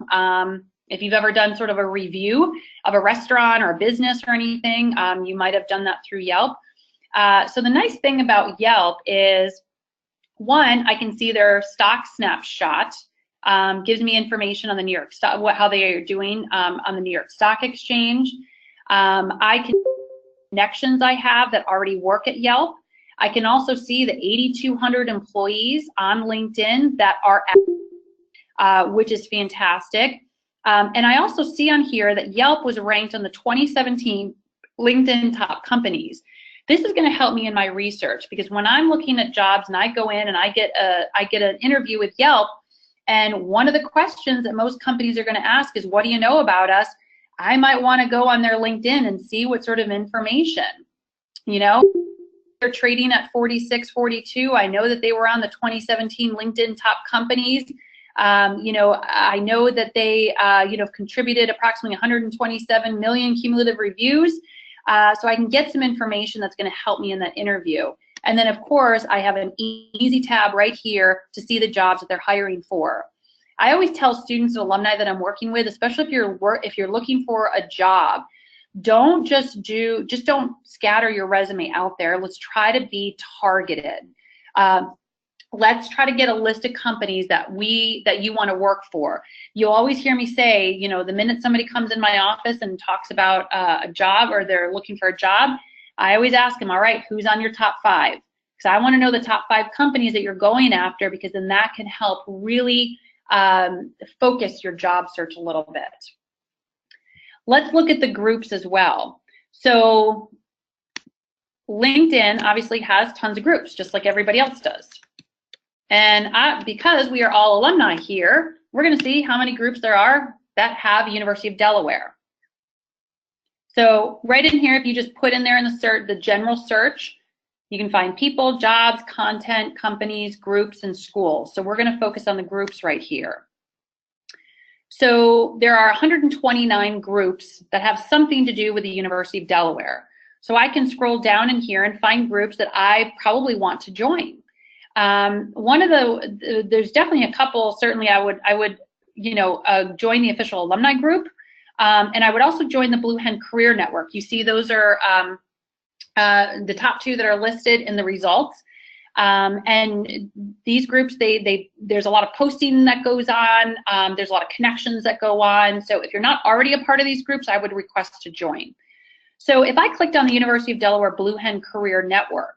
If you've ever done sort of a review of a restaurant or a business or anything, you might have done that through Yelp. So the nice thing about Yelp is, one, I can see their stock snapshot, gives me information on the New York stock, how they are doing on the New York Stock Exchange. I can connections I have that already work at Yelp. I can also see the 8,200 employees on LinkedIn that are at, which is fantastic. And I also see on here that Yelp was ranked on the 2017 LinkedIn top companies. This is going to help me in my research, because when I'm looking at jobs and I go in and I get an interview with Yelp, and one of the questions that most companies are going to ask is, what do you know about us? I might want to go on their LinkedIn and see what sort of information. They're trading at 46.42. I know that they were on the 2017 LinkedIn top companies. I know that they, contributed approximately 127 million cumulative reviews. so I can get some information that's going to help me in that interview. And then, of course, I have an easy tab right here to see the jobs that they're hiring for. I always tell students and alumni that I'm working with, especially if you're looking for a job, don't don't scatter your resume out there. Let's try to be targeted. Let's try to get a list of companies that you want to work for. You'll always hear me say, you know, the minute somebody comes in my office and talks about a job or they're looking for a job, I always ask them, all right, who's on your top 5? Because I want to know the top 5 companies that you're going after, because then that can help really focus your job search a little bit. Let's look at the groups as well. So LinkedIn obviously has tons of groups, just like everybody else does. And because we are all alumni here, we're going to see how many groups there are that have University of Delaware. So right in here, if you just put in there in the general search, you can find people, jobs, content, companies, groups, and schools. So we're going to focus on the groups right here. So there are 129 groups that have something to do with the University of Delaware. So I can scroll down in here and find groups that I probably want to join. There's definitely a couple. Certainly, I would join the official alumni group, and I would also join the Blue Hen Career Network. You see, those are the top 2 that are listed in the results. And these groups, there's a lot of posting that goes on. There's a lot of connections that go on. So if you're not already a part of these groups, I would request to join. So if I clicked on the University of Delaware Blue Hen Career Network,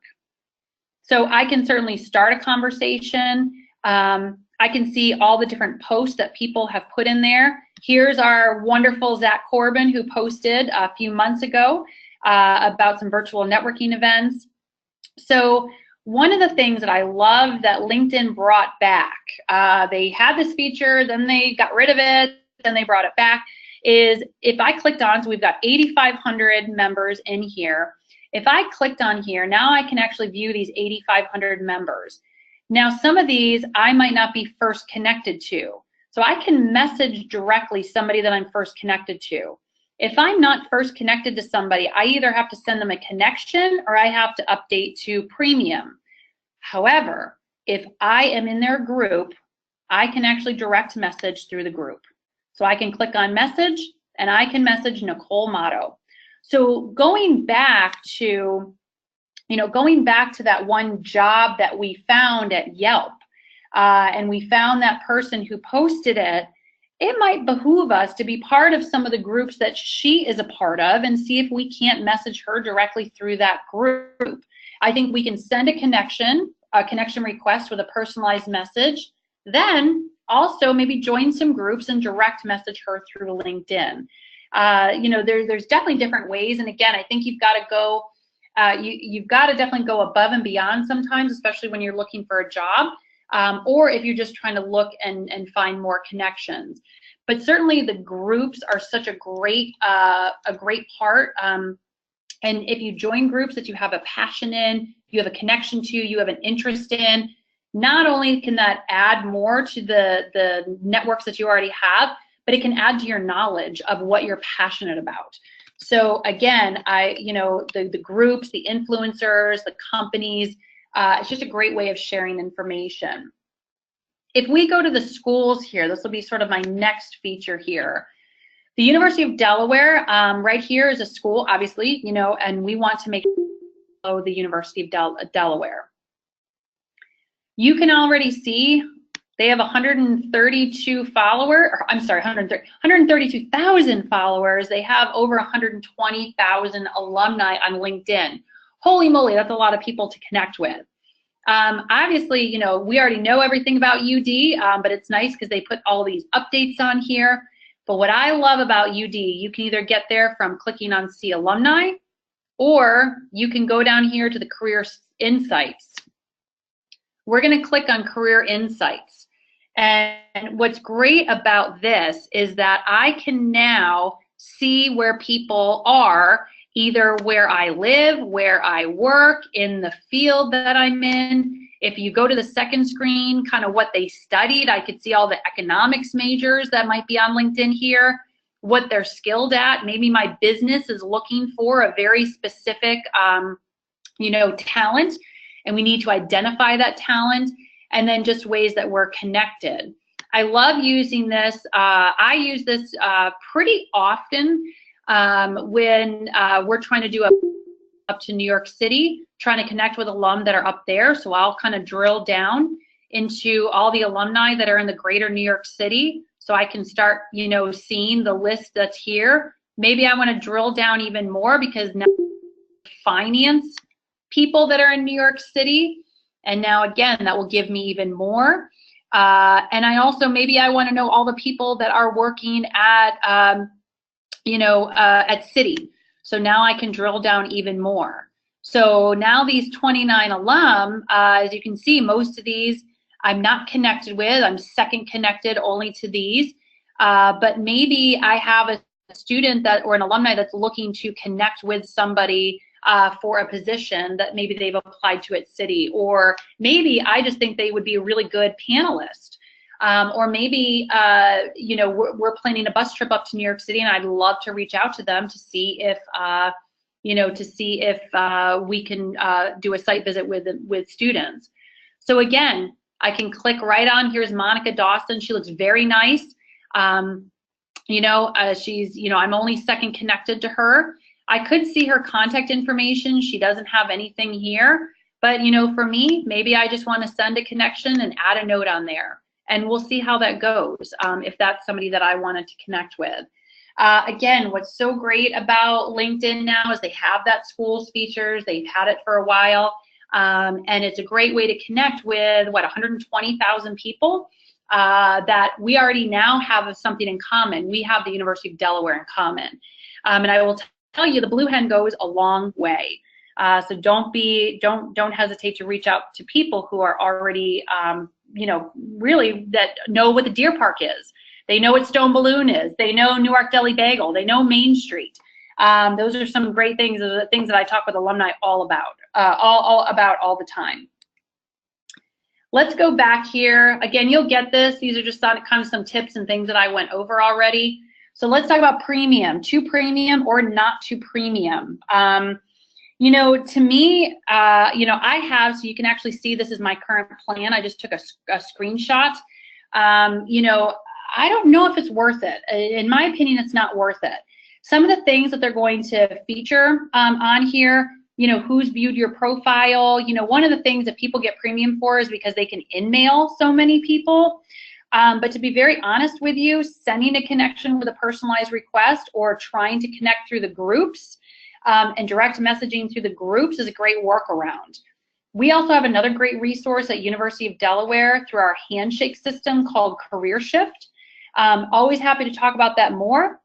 so I can certainly start a conversation. I can see all the different posts that people have put in there. Here's our wonderful Zach Corbin, who posted a few months ago about some virtual networking events. So one of the things that I love that LinkedIn brought back, they had this feature, then they got rid of it, then they brought it back, is if I clicked on, so we've got 8,500 members in here. If I clicked on here, now I can actually view these 8,500 members. Now, some of these I might not be first connected to. So I can message directly somebody that I'm first connected to. If I'm not first connected to somebody, I either have to send them a connection or I have to update to premium. However, if I am in their group, I can actually direct message through the group. So I can click on message and I can message Nicole Motto. So going back to that one job that we found at Yelp, and we found that person who posted it, it might behoove us to be part of some of the groups that she is a part of and see if we can't message her directly through that group. I think we can send a connection request with a personalized message, then also maybe join some groups and direct message her through LinkedIn. There's definitely different ways, and again, I think you've got to go. You've got to definitely go above and beyond sometimes, especially when you're looking for a job, or if you're just trying to look and find more connections. But certainly the groups are such a great part. And if you join groups that you have a passion in, you have a connection to, you have an interest in, not only can that add more to the networks that you already have, but it can add to your knowledge of what you're passionate about. So again, the groups, the influencers, the companies, it's just a great way of sharing information. If we go to the schools here, this will be sort of my next feature here. The University of Delaware, right here is a school, obviously, and we want to make the University of Delaware. You can already see they have 132,000 followers. They have over 120,000 alumni on LinkedIn. Holy moly, that's a lot of people to connect with. Obviously, we already know everything about UD, but it's nice because they put all these updates on here. But what I love about UD, you can either get there from clicking on See Alumni, or you can go down here to the Career Insights. We're going to click on Career Insights. And what's great about this is that I can now see where people are, either where I live, where I work, in the field that I'm in. If you go to the second screen, kind of what they studied, I could see all the economics majors that might be on LinkedIn here. what they're skilled at. Maybe my business is looking for a very specific, talent, and we need to identify that talent, and then just ways that we're connected. I love using this. I use this pretty often when we're trying to do up to New York City, trying to connect with alum that are up there. So I'll kind of drill down into all the alumni that are in the greater New York City, so I can start, seeing the list that's here. Maybe I want to drill down even more because now finance people that are in New York City, and now again that will give me even more. And I also, maybe I want to know all the people that are working at at Citi. So now I can drill down even more. So now these 29 alum, as you can see, most of these I'm not connected with. I'm second connected only to these. But maybe I have a student or an alumni that's looking to connect with somebody for a position that maybe they've applied to at Citi, or maybe I just think they would be a really good panelist. Or maybe, we're planning a bus trip up to New York City, and I'd love to reach out to them to see if, we can do a site visit with students. So again, I can click right on, here's Monica Dawson. She looks very nice. She's, I'm only second connected to her. I could see her contact information. She doesn't have anything here, but for me, maybe I just want to send a connection and add a note on there. And we'll see how that goes if that's somebody that I wanted to connect with. Again, what's so great about LinkedIn now is they have that schools features. They've had it for a while. And it's a great way to connect with, 120,000 people that we already now have something in common. We have the University of Delaware in common. And I will tell you, the Blue Hen goes a long way. So don't hesitate to reach out to people who are already really that know what the Deer Park is. They know what Stone Balloon is. They know Newark Deli Bagel. They know Main Street. Those are some great things. Those are the things that I talk with alumni all about all the time. Let's go back here. Again, you'll get this. These are just kind of some tips and things that I went over already. So let's talk about premium, to premium or not to premium. To me, I have, so you can actually see this is my current plan. I just took a screenshot. I don't know if it's worth it. In my opinion, it's not worth it. Some of the things that they're going to feature on here, who's viewed your profile. One of the things that people get premium for is because they can in-mail so many people. But to be very honest with you, sending a connection with a personalized request or trying to connect through the groups and direct messaging through the groups is a great workaround. We also have another great resource at University of Delaware through our handshake system called CareerShift. Always happy to talk about that more.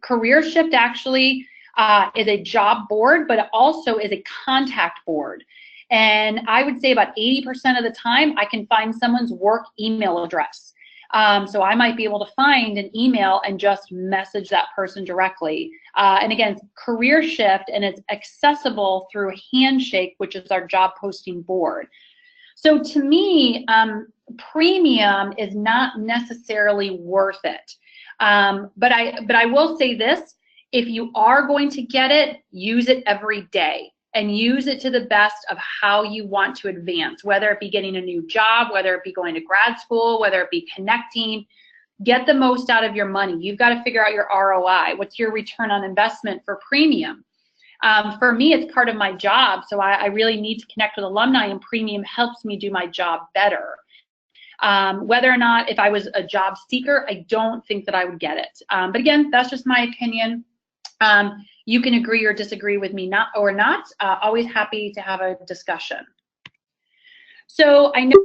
CareerShift actually is a job board, but it also is a contact board. And I would say about 80% of the time, I can find someone's work email address. So I might be able to find an email and just message that person directly. And again, CareerShift, and it's accessible through Handshake, which is our job posting board. So to me, premium is not necessarily worth it. But I will say this, if you are going to get it, use it every day and use it to the best of how you want to advance, whether it be getting a new job, whether it be going to grad school, whether it be connecting. Get the most out of your money. You've got to figure out your ROI. What's your return on investment for premium? For me, it's part of my job, so I really need to connect with alumni, and premium helps me do my job better. Whether or not, if I was a job seeker, I don't think that I would get it. But again, that's just my opinion. You can agree or disagree with me or not. Always happy to have a discussion. So I know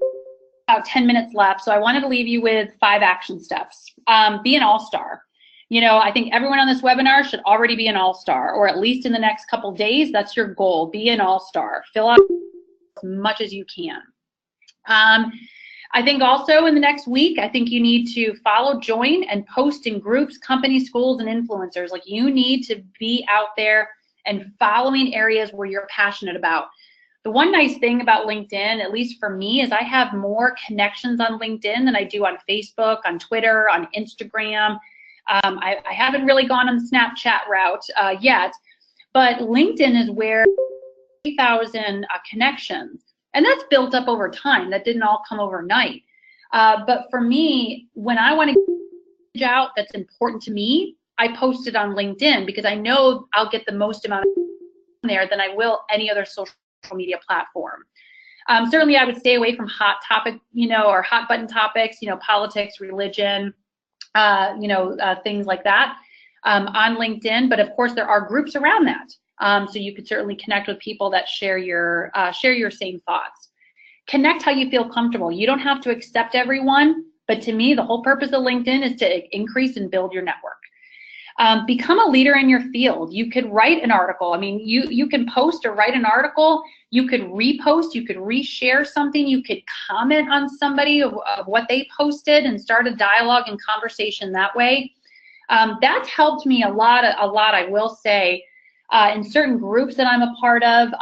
about 10 minutes left, so I wanted to leave you with 5 action steps. Be an all-star. I think everyone on this webinar should already be an all-star, or at least in the next couple days, that's your goal. Be an all-star. Fill out as much as you can. I think also in the next week, I think you need to follow, join, and post in groups, companies, schools, and influencers. Like, you need to be out there and following areas where you're passionate about. The one nice thing about LinkedIn, at least for me, is I have more connections on LinkedIn than I do on Facebook, on Twitter, on Instagram. I haven't really gone on the Snapchat route yet, but LinkedIn is where 3,000 connections, and that's built up over time. That didn't all come overnight. But for me, when I want to get out that's important to me, I post it on LinkedIn because I know I'll get the most amount there than I will any other social media platform. Certainly, I would stay away from hot topic, or hot button topics, politics, religion, things like that on LinkedIn. But of course, there are groups around that, so you could certainly connect with people that share your same thoughts. Connect how you feel comfortable. You don't have to accept everyone, but to me, the whole purpose of LinkedIn is to increase and build your network. Become a leader in your field. You could write an article. I mean, you can post or write an article. You could repost. You could reshare something. You could comment on somebody of what they posted and start a dialogue and conversation that way. That's helped me a lot. I will say, in certain groups that I'm a part of.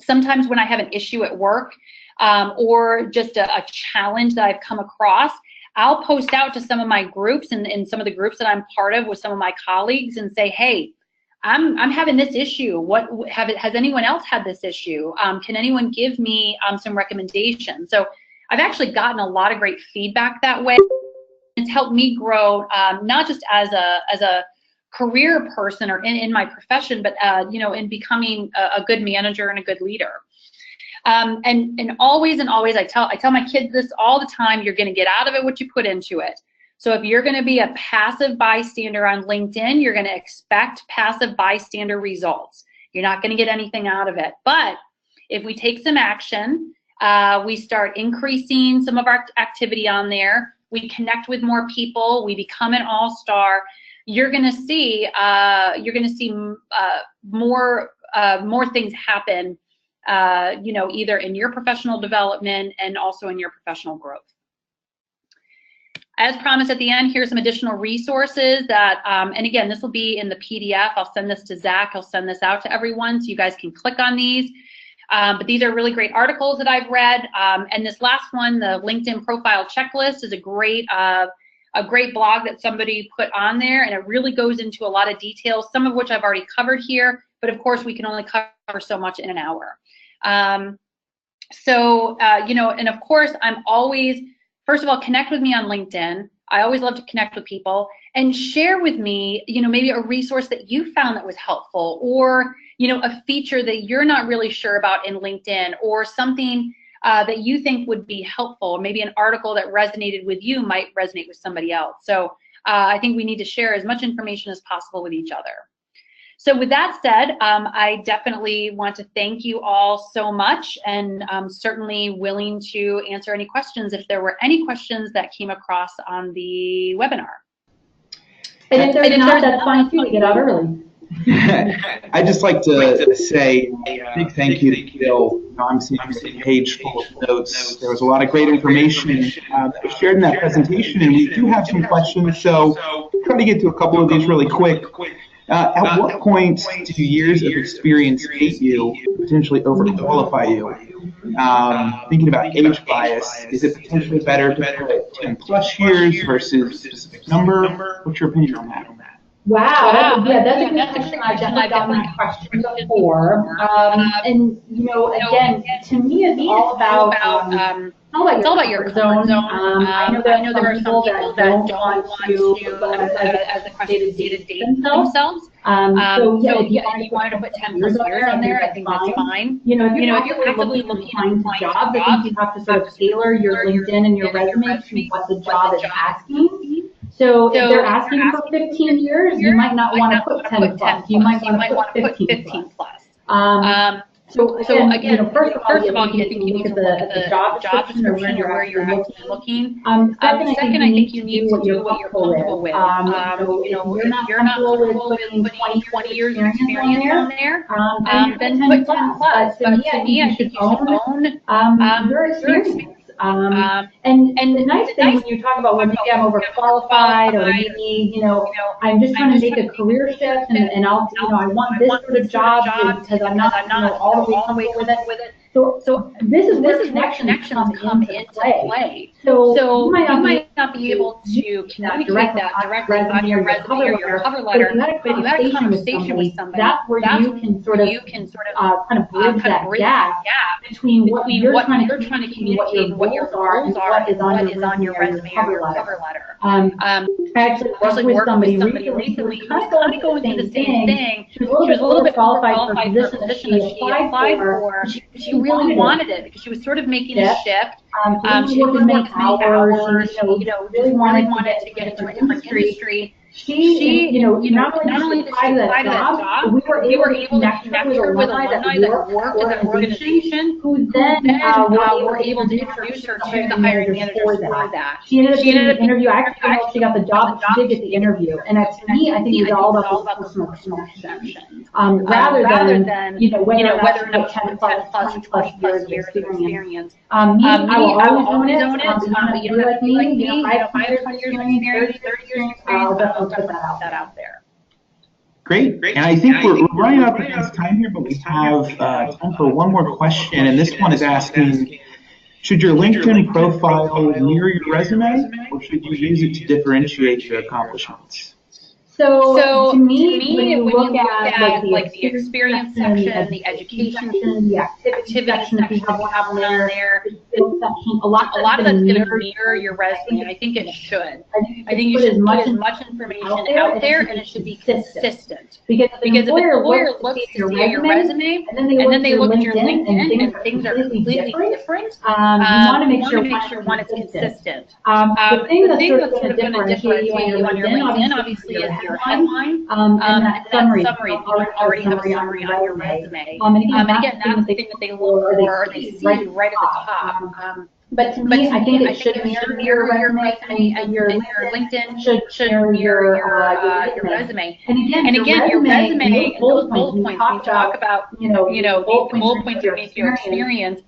Sometimes when I have an issue at work or just a challenge that I've come across, I'll post out to some of my groups and some of the groups that I'm part of with some of my colleagues and say, hey, I'm having this issue. Has anyone else had this issue? Can anyone give me some recommendations? So I've actually gotten a lot of great feedback that way. It's helped me grow, not just as a career person or in my profession, but in becoming a good manager and a good leader. And always I tell my kids this all the time: you're going to get out of it what you put into it. So if you're going to be a passive bystander on LinkedIn, you're going to expect passive bystander results. You're not going to get anything out of it. But if we take some action, we start increasing some of our activity on there, we connect with more people, we become an all-star, you're going to see more things happen, either in your professional development and also in your professional growth. As promised at the end, here's some additional resources that, and again, this will be in the PDF. I'll send this to Zach. I'll send this out to everyone so you guys can click on these. But these are really great articles that I've read. And this last one, the LinkedIn profile checklist, is a great blog that somebody put on there, and it really goes into a lot of details, some of which I've already covered here, but of course we can only cover so much in an hour. And of course I'm always, first of all, connect with me on LinkedIn. I always love to connect with people and share with me, maybe a resource that you found that was helpful, or, a feature that you're not really sure about in LinkedIn, or something that you think would be helpful. Maybe an article that resonated with you might resonate with somebody else. So I think we need to share as much information as possible with each other. So with that said, I definitely want to thank you all so much, and I'm certainly willing to answer any questions if there were any questions that came across on the webinar. And if there's not, that's fine too, to get out early. I'd just like to say a big thank you to Bill. I'm seeing a page full of notes. There was a lot of great information that was shared in that presentation, and we do have some questions, so try to get to a couple of these really quick. At what point do years of experience hate you, potentially overqualify you? Thinking about age bias, is it potentially better to put 10 plus years versus a specific number? What's your opinion on that? Wow, that's a good question. I've definitely gotten that question before. And again, to me, it's all about your comfort zone. I know there are some people that don't want to, as the question stated, date themselves. So if you wanted to put 10 plus years on there, I think that's fine. If you're actively looking to find a job, I think you have to sort of tailor your LinkedIn and your resume to what the job is asking. So if they're asking for 15 years, you might not want to put 10 plus. You might want to put 15 plus. So again, first of all, I think you need to look at the job description or where you're looking. Second, I think you need to do what you're comfortable with. If you're not comfortable with putting 20 years of experience on there, then put 10 plus. But to me, I think you should own your experience. And the nice thing when you talk about, well, maybe I'm overqualified, or maybe, I'm just trying to make a career shift, and I want this sort of job because I'm not, all the way comfortable with it. So this is where connections come into play. So you might not be able to communicate that directly on your resume or your cover letter, but if you had a conversation with somebody, that's where you can sort of kind of bridge that gap between what you're trying to communicate and what your goals are and what is on your resume or your cover letter. I actually worked with somebody recently who was kind of going through the same thing. She was a little bit qualified for a position that she applied for. She really wanted it because she was sort of making a shift. She didn't work as many hours. She really wanted to get into a different industry. She not only did she apply to that job, we were able to connect her with alumni that worked in that organization, who then were able to introduce her to the hiring manager for that. She ended up getting the interview. I actually don't know if she got the job, but she did get the interview. And to me, I think it was all about the personal connections, rather than whether or not 10 plus years of experience. I will always own it. But you like me, 5 years of experience, 30 years of experience. I'll put that out there. Great. And I think we're running up against time here, but we have time for one more question. And this one is asking, should your LinkedIn profile mirror your resume, or should you use it to differentiate your accomplishments? So to me, when you look at like the experience section, the education section, the activity section that we have on there, the skills section, a lot of that's going to mirror your resume, and I think it should. I think you should put as much information out there, and it should be consistent. Because if an employer looks to see your resume, and then they look at your LinkedIn, and things are completely different, you want to make sure one is consistent. The thing that's sort of going to differentiate you on your LinkedIn, obviously, is your headline, and that summary. You already have a summary on your resume. And again, that's the thing that they look for, or they see right at the top. But to me, I think it should mirror your resume, and your LinkedIn should mirror your resume. And again, your resume and those bullet points, when you talk about, the bullet points underneath your experience,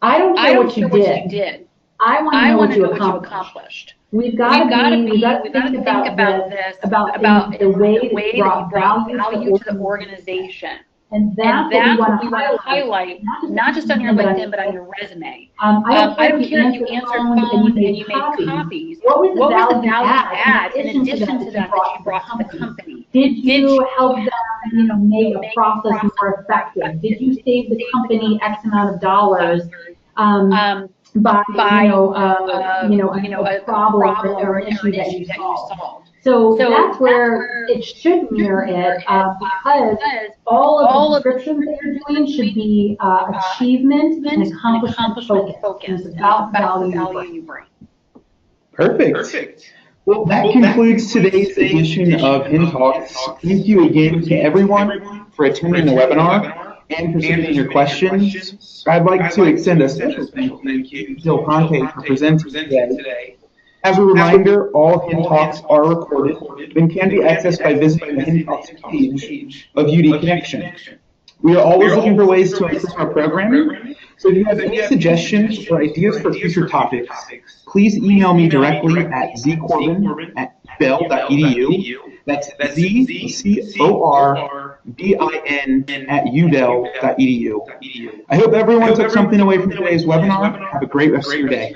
I don't care what you did. I want to know what you accomplished. We've got to think about this, about the way that you brought value to the organization. And that's what we want to highlight, not just on your LinkedIn, but on your resume. I don't care if you answered phones and you made copies. What was the value add in addition to that you brought to the company? Did you help them, make a process more effective? Did you save the company X amount of dollars? By a problem or an issue that you solved. So that's where it should mirror it, because all of the descriptions that you're doing should be achievement and accomplishment focused. It's about value you bring. Perfect. Well, that concludes today's edition of In Talks. Thank you again to everyone for attending the webinar and for submitting your questions. I'd like to extend a special thank you to Jill Conte for presenting today. As a reminder, all HIN Talks are recorded and can be accessed by visiting the HIN Talks page of UD Connection. We are always looking for ways to improve our programming, so if you have any suggestions or ideas for future topics, please email me directly at zcorbin@bell.edu. That's zcorbin@udel.edu. I hope everyone took something away from today's webinar. Have a great rest of your day.